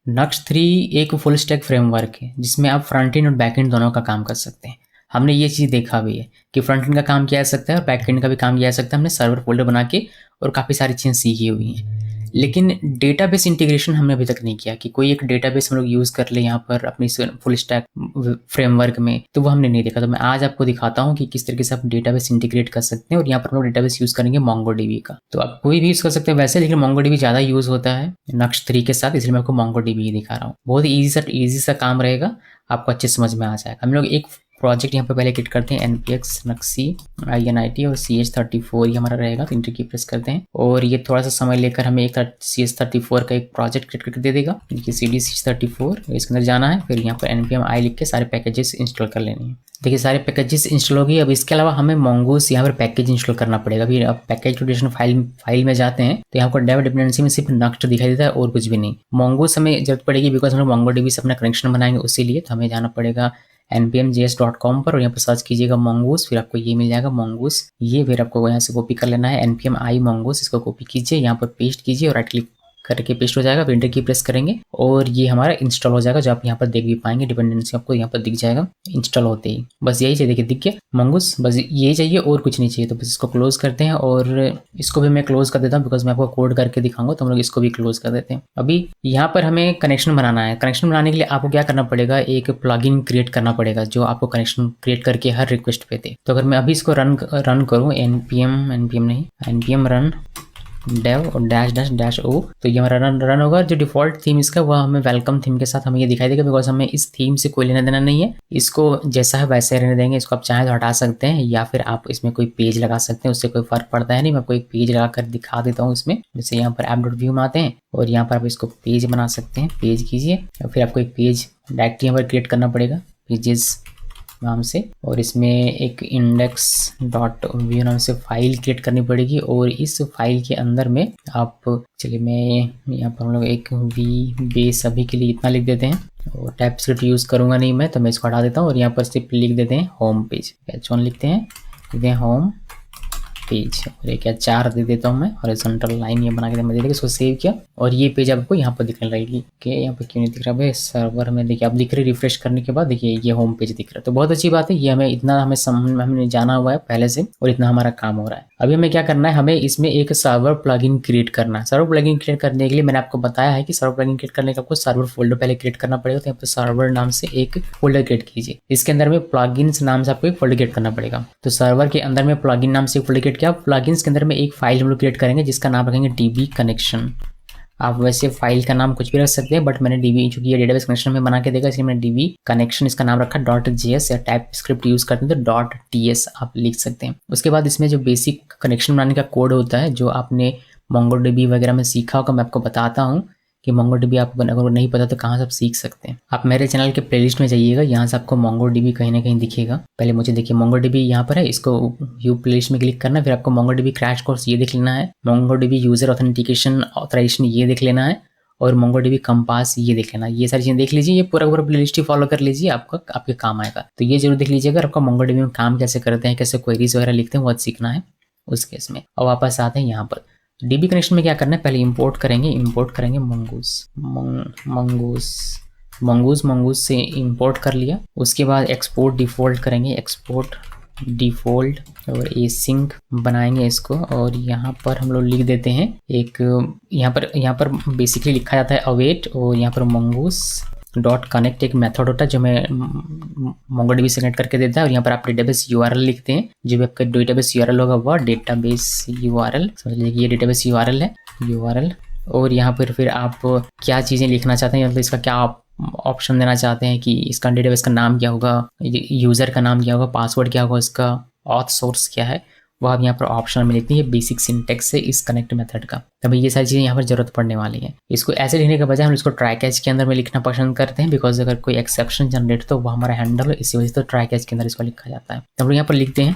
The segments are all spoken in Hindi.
नक्श 3 एक फुल स्टैक फ्रेमवर्क है जिसमें आप फ्रंट एंड और बैक एंड दोनों का काम कर सकते हैं। हमने ये चीज़ देखा भी है कि फ्रंट एंड का काम किया जा सकता है और बैक एंड का भी काम किया जा सकता है। हमने सर्वर फोल्डर बना के और काफ़ी सारी चीज़ें सीखी हुई हैं, लेकिन डेटाबेस इंटीग्रेशन हमने अभी तक नहीं किया कि कोई एक डेटाबेस हम लोग यूज़ कर ले यहाँ पर अपनी फुल स्टैक फ्रेमवर्क में, तो वो हमने नहीं देखा। तो मैं आज आपको दिखाता हूँ कि किस तरीके से आप डेटाबेस इंटीग्रेट कर सकते हैं। और यहाँ पर हम लोग डेटाबेस यूज़ करेंगे MongoDB का। तो आप कोई भी यूज़ कर सकते हैं वैसे, लेकिन MongoDB ज़्यादा यूज़ होता है नक्श 3 के साथ, इसलिए मैं आपको MongoDB ही दिखा रहा हूँ। बहुत ही ईजी सा काम रहेगा, आपको अच्छे समझ में आ जाएगा। हम लोग एक प्रोजेक्ट यहाँ पे पहले क्रिएट करते हैं, npx नक्सी init और ch34 ये हमारा रहेगा। तो इंटर की प्रेस करते हैं और ये थोड़ा सा समय लेकर हमें एक ch34 का एक प्रोजेक्ट क्रिएट करके दे देगा। देखिए cd ch34 इसके अंदर जाना है, फिर यहाँ पर npm i लिख के सारे पैकेजेस इंस्टॉल कर लेने हैं। देखिए सारे पैकेजेस इंस्टॉल हो गई। अब इसके अलावा हमें mongoose यहाँ पर पैकेज इंस्टॉल करना पड़ेगा। अभी अब पैकेज लोकेशन फाइल में जाते हैं तो यहाँ पर डेव डिपेंडेंसी में सिर्फ नक्श दिखाई देता है और कुछ भी नहीं। mongoose हमें जरूरत पड़ेगी बिकॉज हम लोग MongoDB से अपना कनेक्शन बनाएंगे, उसी लिए तो हमें जाना पड़ेगा npmjs.com पर और यहाँ पर सर्च कीजिएगा mongoose, फिर आपको ये मिल जाएगा mongoose। ये फिर आपको यहाँ से कॉपी कर लेना है npm i mongoose, इसको कॉपी कीजिए, यहाँ पर पेस्ट कीजिए और राइट क्लिक करके पेस्ट हो जाएगा। एंटर की प्रेस करेंगे और ये हमारा इंस्टॉल हो जाएगा, जो आप यहाँ पर देख भी पाएंगे। डिपेंडेंसी आपको यहाँ पर दिख जाएगा इंस्टॉल होते ही। बस यही चाहिए, देखिए दिख गया mongoose, बस यही चाहिए और कुछ नहीं चाहिए। तो बस इसको क्लोज करते हैं और इसको भी मैं क्लोज कर देता हूँ बिकॉज मैं आपको कोड करके दिखाऊंगा, तो हम लोग इसको भी क्लोज कर देते हैं। अभी यहाँ पर हमें कनेक्शन बनाना है। कनेक्शन बनाने के लिए आपको क्या करना पड़ेगा, एक प्लगइन क्रिएट करना पड़ेगा जो आपको कनेक्शन क्रिएट करके हर रिक्वेस्ट पे दे। तो अगर मैं अभी इसको रन करूँ npm रन dev और -o, तो ये हमारा रन होगा। जो डिफॉल्ट थीम इसका वह हमें वेलकम थीम के साथ हमें ये दिखाई देगा बिकॉज हमें इस थीम से कोई लेना देना नहीं है। इसको जैसा है वैसे रहने देंगे। इसको आप चाहे तो हटा सकते हैं या फिर आप इसमें कोई पेज लगा सकते हैं, उससे कोई फर्क पड़ता है नहीं। मैं आपको एक पेज लगा कर दिखा देता हूँ इसमें। जैसे यहाँ पर app.view में आते हैं और यहाँ पर आप इसको पेज बना सकते हैं, पेज कीजिए और फिर आपको एक पेज डायरेक्ट यहाँ पर क्रिएट करना पड़ेगा पेजेस नाम से, और इसमें एक index.view नाम से फाइल क्रिएट करनी पड़ेगी। और इस फाइल के अंदर में आप, चलिए मैं यहाँ पर हम लोग एक बेस अभी के लिए इतना लिख देते हैं और टाइपस्क्रिप्ट यूज़ करूँगा नहीं मैं, तो मैं इसको हटा देता हूँ और यहाँ पर सिर्फ लिख देते हैं होम पेज। h1 लिखते हैं होम पेज और एक 4 दे देता हूँ मैं, हॉरिजॉन्टल लाइन ये बना के मैं दे देगा। इसको सेव किया और ये पेज आपको यहाँ पर दिखने लगेगी। कि यहाँ पर क्यों नहीं दिख रहा भाई, सर्वर में देखिए आप दिख रही, रिफ्रेश करने के बाद देखिए ये होम पेज दिख रहा है। तो बहुत अच्छी बात है, ये हमें इतना हमने जाना हुआ है पहले से और इतना हमारा काम हो रहा है। अभी हमें क्या करना है, हमें इसमें एक सर्वर प्लगइन क्रिएट करना है। सर्वर प्लगइन क्रिएट करने के लिए मैंने आपको बताया है कि सर्वर प्लगइन क्रिएट करने का आपको सर्वर फोल्डर पहले क्रिएट करना पड़ेगा। तो यहाँ पर सर्वर नाम से एक फोल्डर क्रिएट कीजिए। इसके अंदर में प्लगइन्स नाम से आपको एक फोल्डर क्रिएट करना पड़ेगा। तो सर्वर के अंदर में प्लगइन नाम से एक फोल्डर क्रिएट किया। प्लगइन्स के अंदर में एक फाइल हम लोग क्रिएट करेंगे जिसका नाम रखेंगे db कनेक्शन। आप वैसे फाइल का नाम कुछ भी रख सकते हैं, बट मैंने db चूंकि ये डेटाबेस कनेक्शन में बना के देगा इसलिए मैंने db कनेक्शन इसका नाम रखा। .js या टाइप स्क्रिप्ट यूज करते हैं तो .ts आप लिख सकते हैं। उसके बाद इसमें जो बेसिक कनेक्शन बनाने का कोड होता है जो आपने MongoDB वगैरह में सीखा होगा, मैं आपको बताता हूँ कि MongoDB आपको अगर नहीं पता तो कहाँ से आप सीख सकते हैं। आप मेरे चैनल के प्लेलिस्ट में जाइएगा, यहाँ से आपको MongoDB कहीं ना कहीं दिखेगा। पहले मुझे देखिए MongoDB यहाँ पर है, इसको व्यू प्लेलिस्ट में क्लिक करना है। फिर आपको MongoDB क्रैश कोर्स ये देख लेना है, MongoDB यूजर ऑथेंटिकेशन ये देख लेना है और MongoDB कंपास ये देख लेना। ये सारी चीज़ें देख लीजिए, ये पूरा प्लेलिस्ट ही फॉलो कर लीजिए, आपके काम आएगा। तो ये जरूर देख लीजिए अगर आपका MongoDB में काम कैसे करते हैं, कैसे क्वेरीज वगैरह लिखते हैं, वो सीखना है उस केस में। और वापस आते हैं यहाँ पर DB कनेक्शन में क्या करना है, पहले इंपोर्ट करेंगे mongoose से इंपोर्ट कर लिया। उसके बाद एक्सपोर्ट डिफ़ॉल्ट करेंगे, एक्सपोर्ट डिफ़ॉल्ट और एसिंक बनाएंगे इसको। और यहाँ पर हम लोग लिख देते हैं एक, यहाँ पर बेसिकली लिखा जाता है अवेट और यहाँ पर mongoose.connect एक मेथड होता है जो मैं MongoDB से कनेक्ट करके देता है। और यहाँ पर आप डेटाबेस URL लिखते हैं, जो भी आपका डेटाबेस URL होगा वह डेटाबेस URL, समझ लीजिए ये डेटाबेस URL है URL। और यहाँ पर फिर आप क्या चीज़ें लिखना चाहते हैं, मतलब इसका क्या आप ऑप्शन देना चाहते हैं कि इसका डेटाबेस का नाम क्या होगा, यूज़र का नाम क्या होगा, पासवर्ड क्या होगा, इसका ऑथ सोर्स क्या है, वो आप यहाँ पर ऑप्शन में लिखते हैं। बेसिक सिंटेक्स है इस कनेक्ट मेथड का। तभी ये सारी चीज़ें यहाँ पर जरूरत पड़ने वाली है। इसको ऐसे लिखने के बजाय हम इसको ट्राई कैच के अंदर में लिखना पसंद करते हैं बिकॉज अगर कोई एक्सेप्शन जनरेट तो वो हमारा हैंडल है, इसी वजह से तो ट्राई कैच के अंदर इसको लिखा जाता है। तो हम लोग यहाँ पर लिखते हैं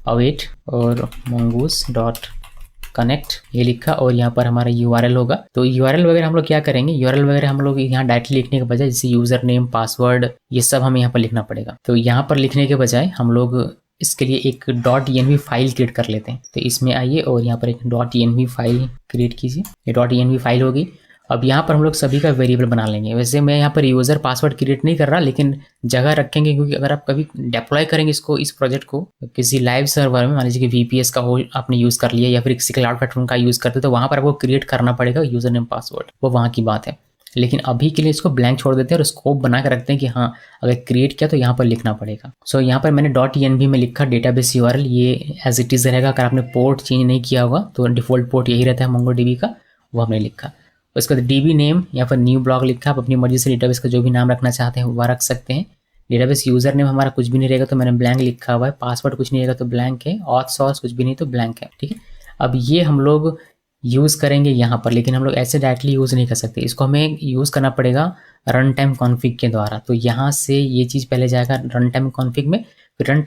अवेट और mongoose.connect ये लिखा और यहाँ पर हमारा URL होगा। तो URL वगैरह हम लोग क्या करेंगे, URL वगैरह हम लोग यहाँ डायरेक्टली लिखने के बजाय जैसे यूज़र नेम पासवर्ड ये सब हमें यहाँ पर लिखना पड़ेगा। तो यहाँ पर लिखने के बजाय हम लोग इसके लिए एक .env फाइल क्रिएट कर लेते हैं। तो इसमें आइए और यहाँ पर एक .env फाइल क्रिएट कीजिए। ये .env फाइल होगी अब यहाँ पर हम लोग सभी का वेरिएबल बना लेंगे। वैसे मैं यहाँ पर यूज़र पासवर्ड क्रिएट नहीं कर रहा, लेकिन जगह रखेंगे, क्योंकि अगर आप कभी डिप्लॉय करेंगे इसको, इस प्रोजेक्ट को किसी लाइव सर्वर में, मान लीजिए कि VPS का हो आपने यूज़ कर लिया या फिर किसी क्लाउड प्लेटफॉर्म का यूज़ करते, तो वहाँ पर आपको क्रिएट करना पड़ेगा यूज़र नेम पासवर्ड, वो वहाँ की बात है। लेकिन अभी के लिए इसको ब्लैंक छोड़ देते हैं और स्कोप बना के रखते हैं कि हाँ अगर क्रिएट किया तो यहाँ पर लिखना पड़ेगा। सो यहाँ पर मैंने .env में लिखा डेटाबेस URL, ये एज इट इज़ रहेगा। अगर आपने पोर्ट चेंज नहीं किया होगा तो डिफ़ॉल्ट पोर्ट यही रहता है MongoDB का, वो हमने लिखा। उसके बाद DB नेम या फिर न्यू ब्लॉग लिखा। आप अपनी मर्जी से डेटाबेस का जो भी नाम रखना चाहते हैं वह रख सकते हैं। डेटाबेस यूज़र नेम हमारा कुछ भी नहीं रहेगा तो मैंने ब्लैंक लिखा हुआ है। पासवर्ड कुछ नहीं रहेगा तो ब्लैंक है। ऑथ सोर्स कुछ भी नहीं तो ब्लैंक है, ठीक है। अब ये हम लोग यूज़ करेंगे यहाँ पर, लेकिन हम लोग ऐसे डायरेक्टली यूज़ नहीं कर सकते। इसको हमें यूज़ करना पड़ेगा रन टाइम कॉन्फ़िग के द्वारा। तो यहाँ से ये चीज़ पहले जाएगा रन टाइम कॉन्फ़िग में, फिर रन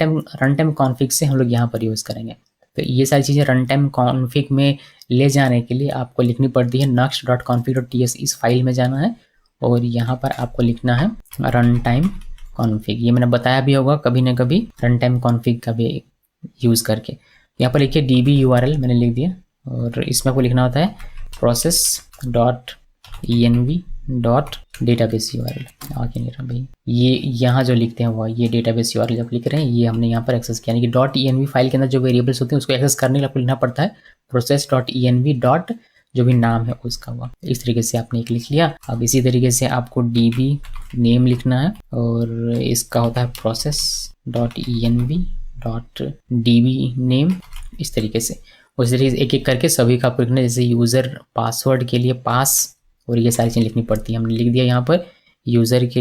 टाइम कॉन्फ़िग से हम लोग यहाँ पर यूज़ करेंगे। तो ये सारी चीज़ें रन टाइम कॉन्फ़िग में ले जाने के लिए आपको लिखनी पड़ती है nuxt.config.ts, इस फाइल में जाना है और यहाँ पर आपको लिखना है रन टाइम कॉन्फ़िग। ये मैंने बताया भी होगा कभी ना कभी रन टाइम कॉन्फ़िग का भी यूज़ करके। यहाँ पर लिखिए DB URL मैंने लिख दिया और इसमें आपको लिखना होता है process.env.database URL। आगे नहीं रहा भाई, ये यहाँ जो लिखते हैं वो ये डेटाबेस URL जब लिख रहे हैं ये हमने यहाँ पर एक्सेस किया, यानी कि .env फाइल के अंदर जो वेरिएबल्स होते हैं उसको एक्सेस करने के लिए आपको लिखना पड़ता है process.env. जो भी नाम है उसका हुआ। इस तरीके से आपने एक लिख लिया। अब इसी तरीके से आपको DB नेम लिखना है और इसका होता है process.env.db नेम, इस तरीके से। उस तरीके से एक एक करके सभी का आपको लिखना है। जैसे यूज़र पासवर्ड के लिए पास और ये सारी चीज़ें लिखनी पड़ती है। हमने लिख दिया यहाँ पर यूज़र के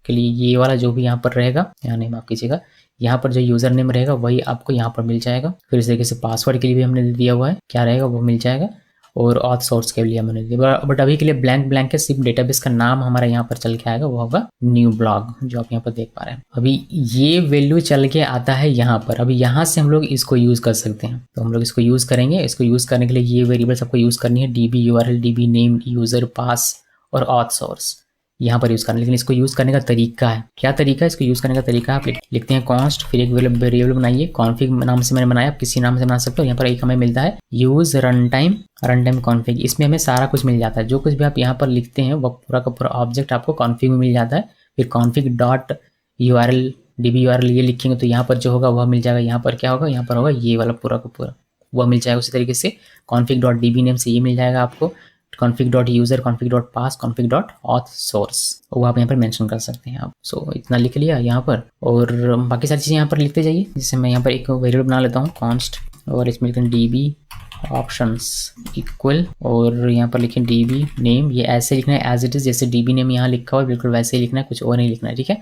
लिए ये वाला जो भी यहाँ पर रहेगा, यहाँ नहीं माफ़ कीजिएगा, यहाँ पर जो यूज़र नेम रहेगा वही आपको यहाँ पर मिल जाएगा। फिर इस तरीके से पासवर्ड के लिए भी हमने दिया हुआ है, क्या रहेगा वो मिल जाएगा। और ऑथ सोर्स के लिए हमने दिया, बट अभी के लिए ब्लैंक है। सिर्फ डेटाबेस का नाम हमारा यहाँ पर चल के आएगा, वो होगा न्यू ब्लॉग, जो आप यहाँ पर देख पा रहे हैं। अभी ये वैल्यू चल के आता है यहाँ पर। अभी यहाँ से हम लोग इसको यूज़ कर सकते हैं, तो हम लोग इसको यूज़ करेंगे। इसको यूज़ करने के लिए ये वेरिएबल्स आपको यूज़ करनी है, DB URL, DB name, user pass और ऑथ सोर्स यहाँ पर यूज़ करना। लेकिन इसको यूज़ करने का तरीका है, क्या तरीका है इसको यूज़ करने का तरीका? आप लिखते हैं कॉन्स्ट, फिर एक वेरिएबल बनाइए, कॉन्फिग नाम से मैंने बनाया, आप किसी नाम से बना सकते हो। यहाँ पर एक हमें मिलता है यूज़ रन टाइम कॉन्फिग। इसमें हमें सारा कुछ मिल जाता है, जो कुछ भी आप यहाँ पर लिखते हैं वो पूरा का पूरा ऑब्जेक्ट आपको कॉन्फिग में मिल जाता है। फिर config.url DB URL ये लिखेंगे तो यहाँ पर जो होगा वह मिल जाएगा। यहाँ पर क्या होगा, यहाँ पर होगा ये वाला पूरा का पूरा वह मिल जाएगा। उसी तरीके से config.db नेम से ये मिल जाएगा आपको, config.user, config.pass, config.authsource, वो आप यहाँ पर मेंशन कर सकते हैं आप। सो इतना लिख लिया यहाँ पर और बाकी सारी चीज़ें यहाँ पर लिखते जाइए। जैसे मैं यहाँ पर एक वेरिएबल बना लेता हूँ const और इसमें लिखें DB ऑप्शंस इक्वल और यहाँ पर लिखें DB नेम। ये ऐसे लिखना है एज इट इज़, जैसे DB नेम यहाँ लिखा हुआ है बिल्कुल वैसे ही लिखना है, कुछ और नहीं लिखना है, ठीक है।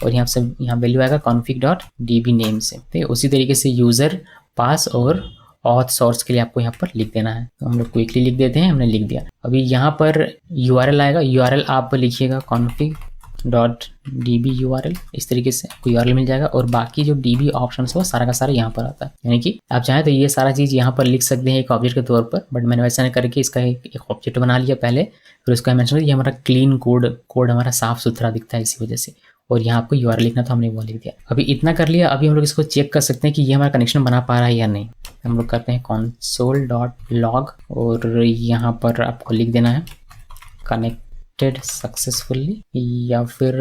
और यहाँ से यहाँ वैल्यू आएगा config.db नेम से। तो उसी तरीके से यूज़र पास और ऑथ सोर्स के लिए आपको यहाँ पर लिख देना है। तो हम लोग क्विकली लिख देते हैं, हमने लिख दिया। अभी यहाँ पर URL आएगा, URL आप लिखिएगा config.db URL, इस तरीके से आपको URL मिल जाएगा। और बाकी जो DB ऑप्शन है वो सारा का सारा यहाँ पर आता है, यानी कि आप चाहें तो ये सारा चीज़ यहाँ पर लिख सकते हैं एक ऑब्जेक्ट के तौर पर, बट मैंने वैसा नहीं करके इसका एक ऑब्जेक्ट बना लिया पहले, फिर उसका मेंशन किया। हमारा क्लीन कोड हमारा साफ सुथरा दिखता है इसी वजह से। और यहाँ आपको URL लिखना था, हमने वो लिख दिया। अभी इतना कर लिया। अभी हम लोग इसको चेक कर सकते हैं कि ये हमारा कनेक्शन बना पा रहा है या नहीं। हम लोग करते हैं console.log और यहाँ पर आपको लिख देना है कनेक्टेड सक्सेसफुली, या फिर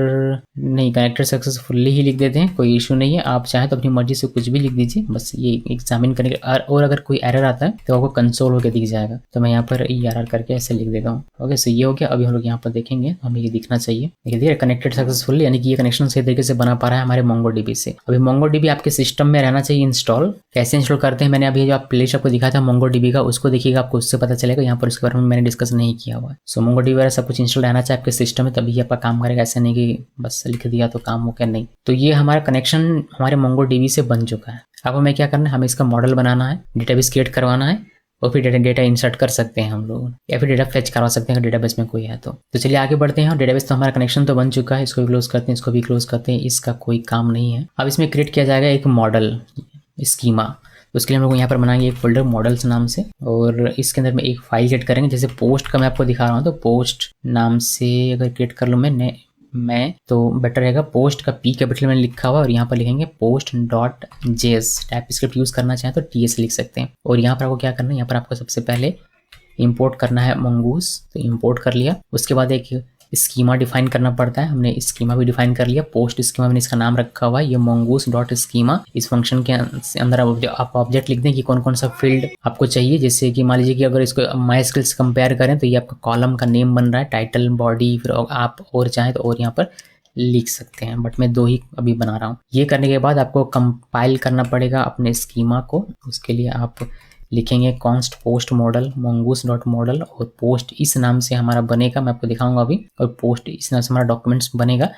नहीं कनेक्टेड सक्सेसफुली ही लिख देते हैं, कोई इशू नहीं है। आप चाहें तो अपनी मर्जी से कुछ भी लिख दीजिए, बस ये एग्जामिन करने के। और अगर कोई एरर आता है तो आपको कंसोल होकर दिख जाएगा। तो मैं यहाँ पर ERR करके ऐसे लिख देता हूँ। ओके, सो ये हो गया। अभी हम लोग यहाँ पर देखेंगे, हमें ये दिखना चाहिए, देखिए कनेक्टेड सक्सेसफुली, यानी कि ये कनेक्शन सही तरीके से बना पा रहा है हमारे MongoDB से। अभी MongoDB आपके सिस्टम में रहना चाहिए इंस्टॉल। कैसे इंस्टॉल करते हैं, मैंने अभी जो आप प्लेलिस्ट आपको दिखाया था MongoDB का, उसको देखिएगा, आपको उससे पता चलेगा। यहाँ पर उसके बारे में मैंने डिस्कस नहीं किया हुआ है। सो MongoDB वगैरह सब कुछ इंस्टॉल रहना चाहिए आपके सिस्टम में, तभी आपका काम करेगा। ऐसा नहीं कि बस लिख दिया तो काम हो गया, नहीं। तो ये हमारा कनेक्शन हमारे MongoDB से बन चुका है। अब हमें क्या करना है, हमें इसका मॉडल बनाना है, डेटाबेस क्रिएट करवाना है और फिर डेटा इंसर्ट कर सकते हैं हम लोग, या फिर डेटा फेच करवा सकते हैं अगर डेटाबेस में कोई है तो। चलिए आगे बढ़ते हैं। डेटाबेस तो हमारा कनेक्शन तो बन चुका है, इसको भी क्लोज करते हैं, इसको भी क्लोज करते हैं, इसका कोई काम नहीं है। अब इसमें क्रिएट किया जाएगा एक मॉडल स्कीमा। उसके लिए हम लोग यहाँ पर बनाएंगे एक फोल्डर मॉडल्स नाम से, और इसके अंदर में एक फाइल क्रिएट करेंगे। जैसे पोस्ट का मैं आपको दिखा रहा हूँ, तो पोस्ट नाम से अगर क्रिएट कर लूँ मैं तो बेटर रहेगा। पोस्ट का P कैपिटल में लिखा हुआ और यहाँ पर लिखेंगे post.js। टाइप स्क्रिप्ट यूज़ करना चाहें तो TS लिख सकते हैं। और यहाँ पर आपको क्या करना है, यहाँ पर आपको सबसे पहले इंपोर्ट करना है मंगूस, तो इंपोर्ट कर लिया। उसके बाद एक स्कीमा डिफाइन करना पड़ता है, हमने स्कीमा भी डिफाइन कर लिया। पोस्ट स्कीमा मैंने इसका नाम रखा हुआ है ये मंगूस डॉट स्कीमा। इस फंक्शन के अंदर आप ऑब्जेक्ट लिख दें कि कौन कौन सा फील्ड आपको चाहिए। जैसे कि मान लीजिए कि अगर इसको माइस्क्ल से कंपेयर करें तो ये आपका कॉलम का नेम बन रहा है, टाइटल, बॉडी, फिर आप और चाहें तो और यहाँ पर लिख सकते हैं, बट मैं 2 ही अभी बना रहा हूँ। ये करने के बाद आपको कंपाइल करना पड़ेगा अपने स्कीमा को। उसके लिए आप लिखेंगे const post model mongoose dot model, और पोस्ट इस नाम से हमारा बनेगा, मैं आपको दिखाऊंगा अभी। और पोस्ट इस नाम से हमारा डॉक्यूमेंट्स बनेगा।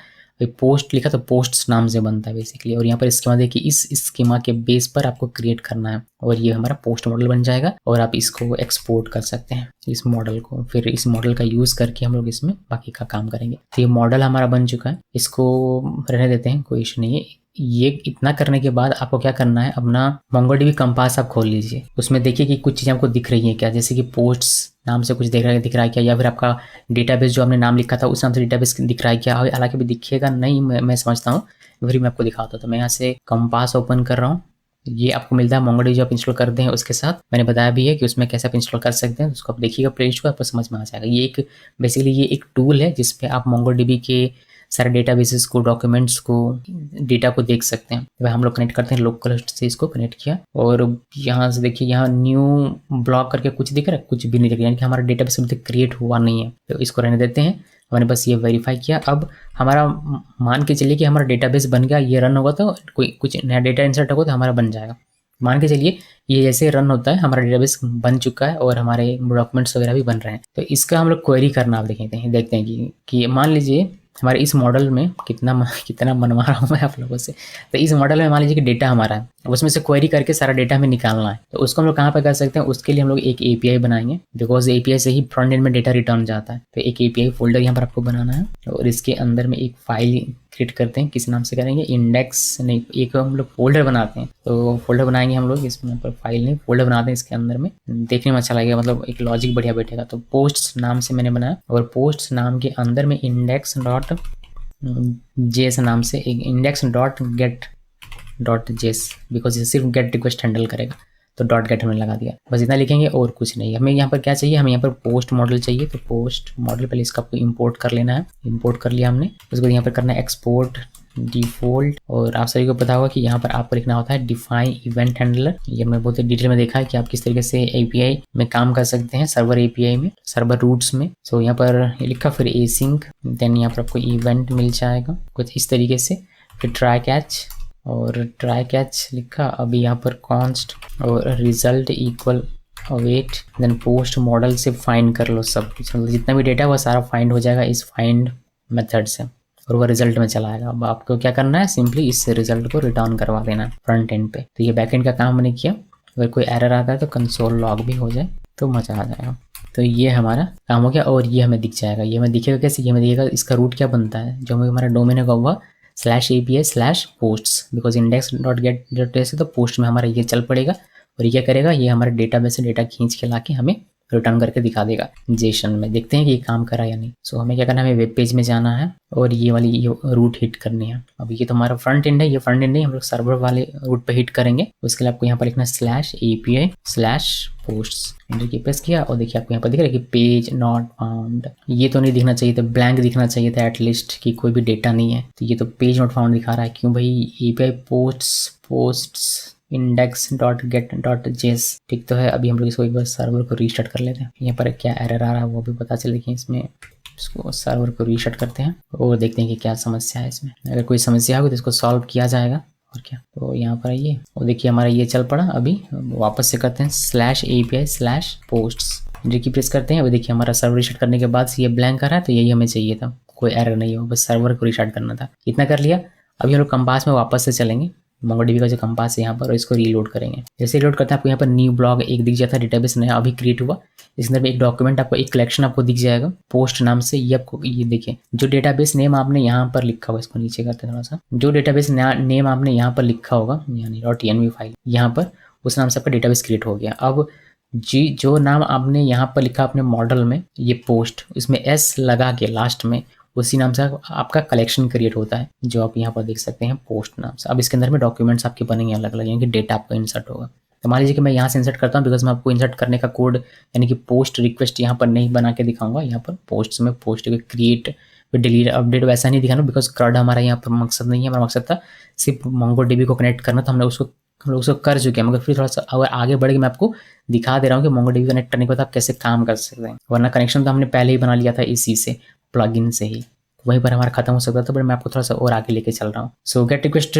पोस्ट लिखा तो पोस्ट्स नाम से बनता है बेसिकली। और यहाँ पर स्कीमा देखिए, इस स्कीमा के बेस पर आपको क्रिएट करना है और ये हमारा पोस्ट मॉडल बन जाएगा। और आप इसको एक्सपोर्ट कर सकते हैं इस मॉडल को। फिर इस मॉडल का यूज करके हम लोग इसमें बाकी का काम करेंगे। तो ये मॉडल हमारा बन चुका है, इसको रहने देते हैं, कोई इशू नहीं है। ये इतना करने के बाद आपको क्या करना है, अपना MongoDB कंपास आप खोल लीजिए। उसमें देखिए कि कुछ चीज़ें आपको दिख रही हैं क्या, जैसे कि पोस्ट्स नाम से कुछ दिख रहा है क्या, या फिर आपका डेटाबेस जो आपने नाम लिखा था उस नाम से डेटाबेस दिख रहा है क्या। हालांकि भी दिखेगा नहीं, मैं समझता हूँ, फिर मैं आपको दिखाता हूँ। तो मैं यहाँ से कंपास ओपन कर रहा हूँ। ये आपको मिलता है MongoDB जो आप इंस्टॉल करते हैं उसके साथ। मैंने बताया भी है कि उसमें कैसे आप इंस्टॉल कर सकते हैं, उसको आप देखिएगा प्ले स्टोर, आपको समझ में आ जाएगा। ये एक बेसिकली ये एक टूल है जिसपे आप MongoDB के सारे डेटाबेसेस को, डॉक्यूमेंट्स को, डेटा को देख सकते हैं। तो हम लोग कनेक्ट करते हैं, लोकल होस्ट से इसको कनेक्ट किया और यहाँ से देखिए यहाँ न्यू ब्लॉक करके कुछ दिख रहा है, कुछ भी नहीं दिख रहा है, यानी कि हमारा डेटाबेस अभी तक क्रिएट हुआ नहीं है। तो इसको रहने देते हैं, हमने बस ये वेरीफाई किया। अब हमारा मान के चलिए कि हमारा डेटाबेस बन गया, ये रन होगा तो कोई कुछ नया डेटा इंसर्ट होगा तो हमारा बन जाएगा। मान के चलिए ये जैसे रन होता है हमारा डेटाबेस बन चुका है और हमारे डॉक्यूमेंट्स वगैरह भी बन रहे हैं। तो इसका हम लोग क्वेरी करना आप देखते हैं कि मान लीजिए हमारे इस मॉडल में कितना बनवा रहा हूँ मैं आप लोगों से। तो इस मॉडल में मान लीजिए कि डेटा हमारा है, उसमें से क्वेरी करके सारा डेटा हमें निकालना है। तो उसको हम लोग कहाँ पर कर सकते हैं, उसके लिए हम लोग एक API बनाएंगे, बिकॉज API से ही फ्रंट एंड में डेटा रिटर्न जाता है। तो एक API फोल्डर यहाँ पर आपको बनाना है और इसके अंदर में एक फाइल क्रिएट करते हैं। किस नाम से करेंगे, इंडेक्स नहीं, एक हम लोग फोल्डर बनाते हैं। तो फोल्डर बनाएंगे हम लोग, इसमें पर फाइल नहीं फोल्डर बनाते हैं। इसके अंदर में देखने में अच्छा लगेगा, मतलब एक लॉजिक बढ़िया बैठेगा। तो पोस्ट्स नाम से मैंने बनाया और पोस्ट्स नाम के अंदर में इंडेक्स डॉट जेस नाम से एक इंडेक्स डॉट गेट डॉट जेस, बिकॉज ये सिर्फ गेट रिक्वेस्ट हैंडल करेगा। तो डॉट गेट हमने लगा दिया, बस इतना लिखेंगे और कुछ नहीं। हमें यहाँ पर क्या चाहिए, हमें यहाँ पर पोस्ट मॉडल चाहिए। तो पोस्ट मॉडल पहले इसका आपको इंपोर्ट कर लेना है। इंपोर्ट कर लिया हमने, उसको यहाँ पर करना है एक्सपोर्ट डिफॉल्ट। और आप सभी को पता होगा कि यहाँ पर आपको लिखना होता है डिफाइन इवेंट हैंडलर। ये मैं बहुत डिटेल में देखा है कि आप किस तरीके से API में काम कर सकते हैं, सर्वर API में, सर्वर रूट्स में। सो यहाँ पर ये लिखा, फिर एसिंक, देन यहाँ पर आपको इवेंट मिल जाएगा कुछ इस तरीके से। फिर ट्राई कैच और ट्राई कैच लिखा। अभी यहाँ पर कॉन्स्ट और result equal await, then post model से फाइंड कर लो सब कुछ, मतलब जितना भी डेटा है वो सारा फाइंड हो जाएगा इस फाइंड मेथड से और वो रिजल्ट में चला आएगा। अब आपको क्या करना है, सिंपली इस रिजल्ट को रिटर्न करवा देना फ्रंट एंड पे। तो ये बैक एंड का काम मैंने किया। अगर कोई एरर आता है तो कंसोल लॉग भी हो जाए तो मजा आ जाएगा। तो ये हमारा काम हो गया और ये हमें दिख जाएगा। ये हमें दिखेगा कैसे, ये हमें दिखेगा इसका रूट क्या बनता है, जो हमें हमारा डोमेन होगा वह /API/posts, because index dot gate dot से तो पोस्ट में हमारा ये चल पड़ेगा। और ये क्या करेगा, ये हमारे डेटाबेस से डेटा खींच के ला के हमें रिटर्न करके दिखा देगा जेसन में। देखते हैं कि ये काम करा या नहीं। सो हमें क्या करना है, हमें वेब पेज में जाना है और ये वाली ये रूट हिट करनी है। अब ये तो हमारा फ्रंट एंड है, ये फ्रंट एंड नहीं, हम लोग सर्वर वाले रूट पे हिट करेंगे। उसके लिए आपको यहाँ पर लिखना है /API/posts। एंटर की प्रेस किया और देखिए आपको यहाँ पर दिख रहा है कि पेज नॉट फाउंड। ये तो नहीं दिखना चाहिए था, ब्लैंक दिखना चाहिए था एटलीस्ट, कि कोई भी डेटा नहीं है। तो ये तो पेज नॉट फाउंड दिखा रहा है। क्यों भाई, API पोस्ट्स index.get.js ठीक तो है। अभी हम लोग इसको एक बार सर्वर को रीस्टार्ट कर लेते हैं। यहाँ पर क्या एरर आ रहा है वो भी पता चले कि इसमें इसको सर्वर को रीस्टार्ट करते हैं और देखते हैं कि क्या समस्या है इसमें। अगर कोई समस्या होगी तो इसको सॉल्व किया जाएगा। और क्या, तो यहाँ पर आइए और देखिए हमारा ये चल पड़ा। अभी वापस से करते हैं /API/posts, जो कि प्रेस करते हैं। अभी देखिए हमारा सर्वर रीस्टार्ट करने के बाद ये ब्लैंक आ रहा है, तो यही हमें चाहिए था, कोई एरर नहीं हो, बस सर्वर को रीस्टार्ट करना था। इतना कर लिया। अभी हम लोग कंपास में वापस से चलेंगे, MongoDB का जो कंपास है यहाँ पर, और इसको रीलोड करेंगे। जैसे रीलोड करते हैं आपको यहाँ पर न्यू ब्लॉग एक दिख जाता है, डेटाबेस नया अभी क्रिएट हुआ। इसके अंदर में एक डॉक्यूमेंट आपको, एक कलेक्शन आपको दिख जाएगा पोस्ट नाम से। ये आपको ये देखिए जो डेटाबेस नेम आपने यहाँ पर लिखा होगा, इसको नीचे करते हैं थोड़ा सा, जो डेटाबेस नेम आपने यहाँ पर लिखा होगा, यानी .env फाइल यहाँ पर, उस नाम से आपका डेटाबेस क्रिएट हो गया। अब जी जो नाम आपने यहाँ पर लिखा अपने मॉडल में, ये पोस्ट, इसमें S लगा के लास्ट में, उसी नाम से आपका कलेक्शन क्रिएट होता है, जो आप यहाँ पर देख सकते हैं पोस्ट नाम से। अब इसके अंदर में डॉक्यूमेंट्स आपके बनेंगे अलग अलग, यानी कि डेटा आपका इंसर्ट होगा। तो मान लीजिए कि मैं यहाँ से इंसर्ट करता हूँ, बिकॉज मैं आपको इंसर्ट करने का कोड यानी कि पोस्ट रिक्वेस्ट यहाँ पर नहीं बना के दिखाऊंगा। यहाँ पर पोस्ट में पोस्ट क्रिएट डिलीट अपडेट वैसा नहीं दिखाना, बिकॉज CRUD हमारा यहाँ पर मकसद नहीं है। हमारा मकसद था सिर्फ MongoDB को कनेक्ट करना, तो हम लोग उसको कर चुके हैं। मगर फिर थोड़ा सा अगर आगे बढ़ के मैं आपको दिखा दे रहा हूँ कि MongoDB कनेक्ट करने के बाद आप कैसे काम कर सकते हैं, वरना कनेक्शन तो हमने पहले ही बना लिया था इसी से, प्लगइन से ही, वहीं पर हमारा खत्म हो सकता था। बट मैं आपको थोड़ा सा और आगे लेके चल रहा हूँ। सो गेट रिक्वेस्ट,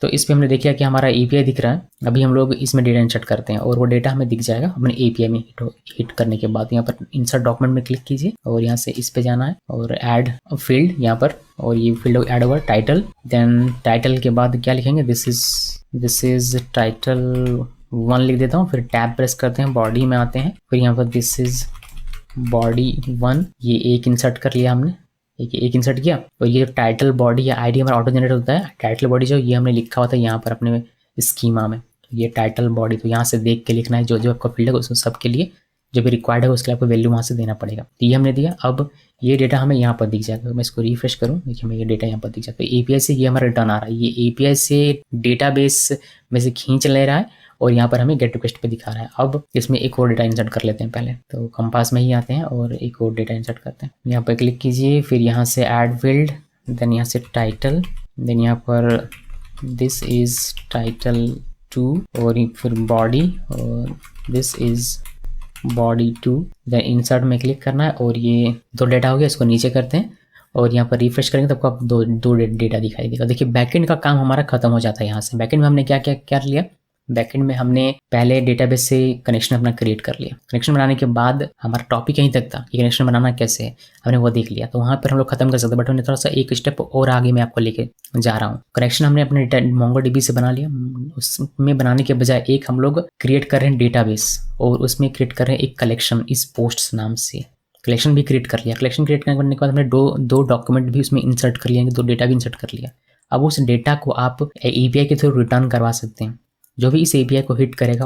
तो इस पर हमने देखा कि हमारा API दिख रहा है। अभी हम लोग इसमें डेटा इंसर्ट करते हैं और वो डेटा हमें दिख जाएगा अपने API में हिट करने के बाद। यहाँ पर इंसर्ट डॉक्यूमेंट में क्लिक कीजिए और यहाँ से इस पे जाना है और ऐड फील्ड यहाँ पर, और ये field add over title. Then title के बाद क्या लिखेंगे, दिस इज टाइटल 1 लिख देता हूँ। फिर टैब प्रेस करते हैं, बॉडी में आते हैं, फिर यहाँ पर दिस इज बॉडी 1, ये एक इंसर्ट कर लिया हमने, एक इंसर्ट किया। और ये टाइटल बॉडी या आईडी हमारा ऑटो जनरेट होता है। टाइटल बॉडी जो ये हमने लिखा हुआ था यहाँ पर अपने स्कीमा में, ये टाइटल बॉडी, तो यहाँ से देख के लिखना है जो जो आपका फील्ड है उसको, सबके लिए जो भी रिक्वायर्ड है उसके लिए आपको वैल्यू वहाँ से देना पड़ेगा। तो ये हमने दिया। अब ये डेटा हमें यहाँ पर दिख जाएगा। मैं इसको रिफ्रेश करूँ, देखिए हमें ये डेटा यहाँ पर दिख जाता है। API से ये हमारा रिटर्न आ रहा है, ये API से डेटाबेस में से खींच ले रहा है और यहाँ पर हमें गेट रिक्वेस्ट पे दिखा रहा है। अब इसमें एक और डेटा इंसर्ट कर लेते हैं पहले, तो कंपास में ही आते हैं और एक और डेटा इंसर्ट करते हैं। यहाँ पर क्लिक कीजिए, फिर यहाँ से ऐड फील्ड, देन यहाँ से टाइटल, देन यहाँ पर दिस इज टाइटल 2 और फिर बॉडी और this is body 2। Then insert में क्लिक करना है और ये 2 डेटा हो गया, इसको नीचे करते हैं और यहाँ पर रिफ्रेश करेंगे तो आपको दो डेटा दिखाई देगा। देखिए बैकएंड का काम हमारा खत्म हो जाता है। यहाँ से बैकएंड में हमने क्या क्या कर लिया, बैकएंड में हमने पहले डेटाबेस से कनेक्शन अपना क्रिएट कर लिया। कनेक्शन बनाने के बाद हमारा टॉपिक यहीं तक था, ये कनेक्शन बनाना कैसे है हमने वो देख लिया, तो वहाँ पर हम लोग खत्म कर सकते हैं। बट हमने थोड़ा सा एक स्टेप और आगे मैं आपको लेके जा रहा हूँ। कनेक्शन हमने अपने MongoDB से बना लिया, उसमें बनाने के बजाय एक हम लोग क्रिएट कर रहे हैं डेटाबेस और उसमें क्रिएट कर रहे हैं एक कलेक्शन इस पोस्ट्स नाम से। कलेक्शन भी क्रिएट कर लिया। कलेक्शन क्रिएट करने के बाद हमने दो डॉक्यूमेंट भी उसमें इंसर्ट कर लिया, 2 डेटा भी इंसर्ट कर लिया। अब उस डेटा को आप API के थ्रू रिटर्न करवा सकते हैं। जो भी इस API को हिट करेगा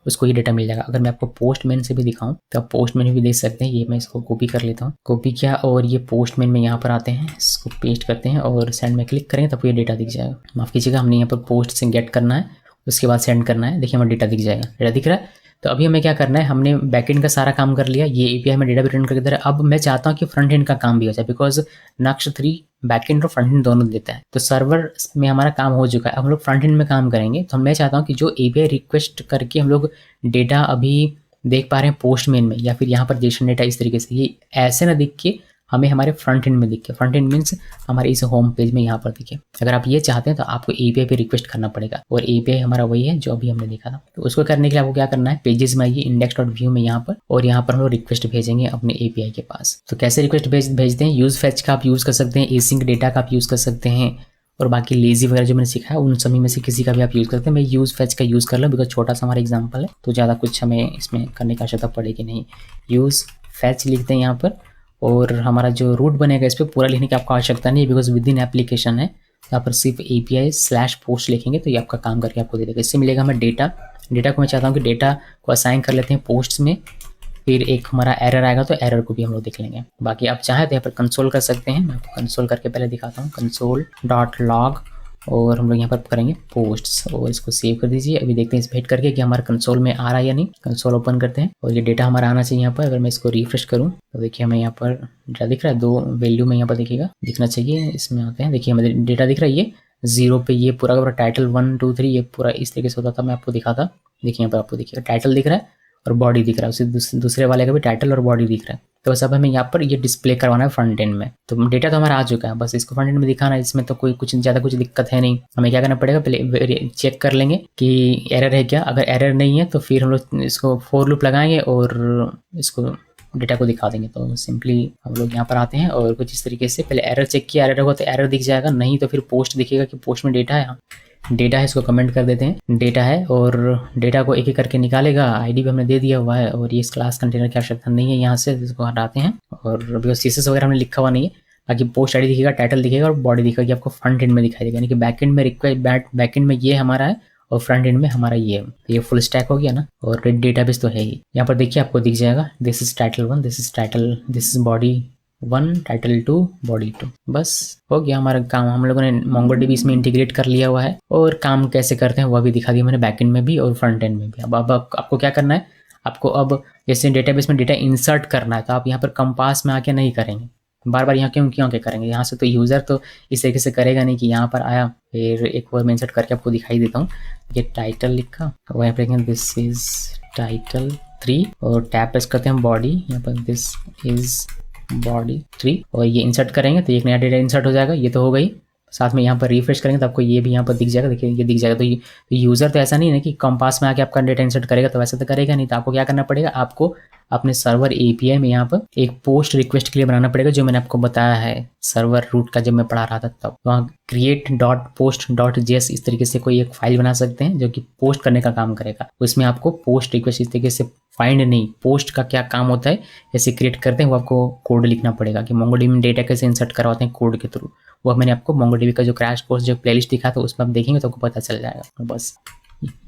उसको ये डेटा मिल जाएगा। अगर मैं आपको पोस्टमैन से भी दिखाऊं तो आप पोस्टमैन भी देख सकते हैं। ये मैं इसको कॉपी कर लेता हूँ, कॉपी किया और ये पोस्टमैन में यहाँ पर आते हैं, इसको पेस्ट करते हैं और सेंड में क्लिक करेंगे तब ये डेटा दिख जाएगा। माफ़ कीजिएगा, हमने यहाँ पर पोस्ट से गेट करना है, उसके बाद सेंड करना है। देखिए हमें डेटा दिख जाएगा, डेटा दिख रहा है। तो अभी हमें क्या करना है, हमने बैकएंड का सारा काम कर लिया, ये API में डेटा भी रिटर्न करके दे रहा है। अब मैं चाहता हूँ कि फ्रंट एंड का काम भी हो जाए, बिकॉज Nux 3 बैकएंड और फ्रंट एंड दोनों देता है। तो सर्वर में हमारा काम हो चुका है, अब हम लोग फ्रंट एंड में काम करेंगे। तो मैं चाहता हूँ कि जो API रिक्वेस्ट करके हम लोग डेटा अभी देख पा रहे हैं पोस्टमैन में या फिर यहाँ पर जेसन डेटा इस तरीके से, ये ऐसे ना दिख के हमें हमारे फ्रंट एंड में दिखे। फ्रंट एंड मीन्स हमारे इस होम पेज में यहाँ पर दिखे। अगर आप ये चाहते हैं तो आपको API पे रिक्वेस्ट करना पड़ेगा और API हमारा वही है जो अभी हमने देखा था। तो उसको करने के लिए आपको क्या करना है, पेजेस में आइए, index.view में यहाँ पर, और यहाँ पर हम लोग रिक्वेस्ट भेजेंगे अपने API के पास। तो कैसे रिक्वेस्ट भेजते हैं, यूज फैच का आप यूज़ कर सकते हैं, एसिंक डेटा का आप यूज़ कर सकते हैं, और बाकी लेजी वगैरह जो मैंने सीखा है उन सभी में से किसी का भी आप यूज़ करते हैं। मैं यूज़ फैच का यूज़ कर लूँ बिकॉज छोटा सा हमारा एग्जाम्पल है, तो ज़्यादा कुछ हमें इसमें करने की आवश्यकता पड़ेगी नहीं। यूज़ फैच लिखते हैं यहाँ पर, और हमारा जो रूट बनेगा इस पर पूरा लिखने की आपको आवश्यकता नहीं है बिकॉज विद इन एप्लीकेशन है। यहाँ पर सिर्फ API/post लिखेंगे तो ये आपका काम करके आपको दे देगा। इससे मिलेगा हमें डेटा को मैं चाहता हूँ कि डेटा को असाइन कर लेते हैं पोस्ट्स में, फिर एक हमारा एरर आएगा तो एरर को भी हम लोग देख लेंगे। बाकी आप चाहें तो यहाँ पर कंसोल कर सकते हैं, मैं आपको कंसोल करके पहले दिखाता हूँ, console.log, और हम लोग यहाँ पर करेंगे पोस्ट्स और इसको सेव कर दीजिए। अभी देखते हैं इस हिट करके कि हमारे कंसोल में आ रहा है या नहीं। कंसोल ओपन करते हैं और ये डेटा हमारा आना चाहिए यहाँ पर। अगर मैं इसको रिफ्रेश करूँ तो देखिए हमें यहाँ पर डेटा दिख रहा है, 2 वैल्यू में यहाँ पर दिखेगा, दिखना चाहिए। इसमें आते हैं, देखिए हमें डेटा दिख रहा है, ये 0 पे ये पूरा का पूरा टाइटल 1 2 3 ये पूरा इस तरीके से होता था, मैं आपको दिखाता। देखिए यहाँ पर आपको दिखेगा टाइटल दिख रहा है और बॉडी दिख रहा है, उसी दूसरे वाले का भी टाइटल और बॉडी दिख रहा है। तो बस अब हमें यहाँ पर ये डिस्प्ले करवाना है फ्रंट एंड में। तो डेटा तो हमारा आ चुका है, बस इसको फ्रंट एंड में दिखाना है। इसमें तो कोई कुछ ज़्यादा कुछ दिक्कत है नहीं। हमें क्या करना पड़ेगा, पहले चेक कर लेंगे कि एरर है क्या। अगर एरर नहीं है तो फिर हम लोग इसको फॉर लूप लगाएंगे और इसको डेटा को दिखा देंगे। तो सिंपली हम लोग यहाँ पर आते हैं और कुछ इस तरीके से पहले एरर चेक किया, एरर होगा तो एरर दिख जाएगा, नहीं तो फिर पोस्ट दिखेगा कि पोस्ट में डेटा है। डेटा है, इसको कमेंट कर देते हैं, डेटा है, और डेटा को एक एक करके निकालेगा। आईडी भी हमने दे दिया हुआ है और ये इस क्लास कंटेनर की आवश्यकता नहीं है, यहाँ से इसको हटाते हैं। और बिकॉज CSS वगैरह हमने लिखा हुआ नहीं है, बाकी पोस्ट आईडी दिखेगा, टाइटल दिखेगा और बॉडी दिखेगा, आपको फ्रंट एंड में दिखाई देगा। यानी कि बैक एंड में बैक एंड में ये हमारा है और फ्रंट एंड में हमारा ये है। तो ये फुल स्टैक हो गया ना, और डेटाबेस तो है ही। यहाँ पर देखिए आपको दिख जाएगा, this is title 1, this is title, this is body 1 title 2 body 2। बस हो गया हमारा काम। हम लोगों ने मोंगोडीबी इसमें इंटीग्रेट कर लिया हुआ है और काम कैसे करते हैं वह भी दिखा दिया मैंने बैकएंड में भी और फ्रंट एंड में भी। अब आपको क्या करना है, आपको अब जैसे डेटाबेस में डेटा इंसर्ट करना है तो आप यहाँ पर कंपास में आके नहीं करेंगे, बार बार यहाँ क्यों क्यों के करेंगे। यहाँ से तो यूज़र तो इस तरीके से करेगा नहीं कि यहाँ पर आया फिर एक बार मैं इंसर्ट करके आपको दिखाई देता हूँ। ये टाइटल लिखा वहाँ पर दिस इज टाइटल 3 और टैब प्रेस करते हैं बॉडी, यहाँ पर दिस इज बॉडी 3 और ये इंसर्ट करेंगे तो एक नया डेटा इंसर्ट हो जाएगा। ये तो हो गई, साथ में यहाँ पर रिफ्रेश करेंगे तो आपको ये भी यहाँ पर दिख जाएगा। देखिए ये दिख जाएगा। तो यूज़र तो ऐसा नहीं है कि कंपास में आके आपका डेटा इंसर्ट करेगा, तो वैसे तो करेगा नहीं। तो आपको क्या करना पड़ेगा, आपको अपने सर्वर एपीआई में यहाँ पर एक पोस्ट रिक्वेस्ट के लिए बनाना पड़ेगा, जो मैंने आपको बताया है सर्वर रूट का जब मैं पढ़ा रहा था तब। वहाँ create.post.js इस तरीके से कोई एक फाइल बना सकते हैं जो कि पोस्ट करने का काम करेगा। उसमें आपको पोस्ट रिक्वेस्ट इस तरीके से फाइंड नहीं, पोस्ट का क्या काम होता है ऐसे क्रिएट करते हैं वो आपको कोड लिखना पड़ेगा कि मोंगोडीबी में डेटा कैसे इंसर्ट करवाते हैं कोड के थ्रू। वो मैंने आपको मोंगोडीबी का जो क्रैश कोर्स जो प्लेलिस्ट दिखा था उसमें आप देखेंगे तो आपको पता चल जाएगा। बस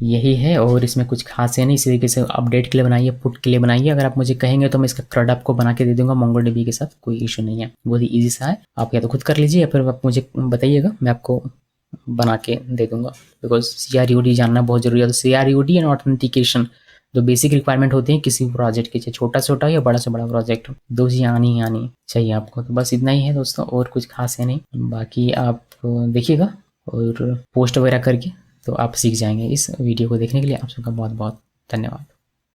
यही है और इसमें कुछ खास है नहीं। इसी तरीके से अपडेट के लिए बनाइए, पुट के लिए बनाइए। अगर आप मुझे कहेंगे तो मैं इसका क्रड आपको बना के दे दूंगा मोंगोडीबी के साथ, कोई इशू नहीं है। बहुत ही ईजी सा है, आप या तो खुद कर लीजिए या फिर आप मुझे बताइएगा, मैं आपको बना के दे दूंगा। बिकॉज CRUD जानना बहुत जरूरी है। तो CRUD एंड ऑथेंटिकेशन जो बेसिक रिक्वायरमेंट होती है किसी प्रोजेक्ट के, चाहे छोटा से छोटा या बड़ा से बड़ा प्रोजेक्ट, दो चीज़ें आनी चाहिए आपको। तो बस इतना ही है दोस्तों, और कुछ खास है नहीं। बाकी आप देखिएगा और पोस्ट वगैरह करके तो आप सीख जाएंगे। इस वीडियो को देखने के लिए आप सबका बहुत बहुत धन्यवाद।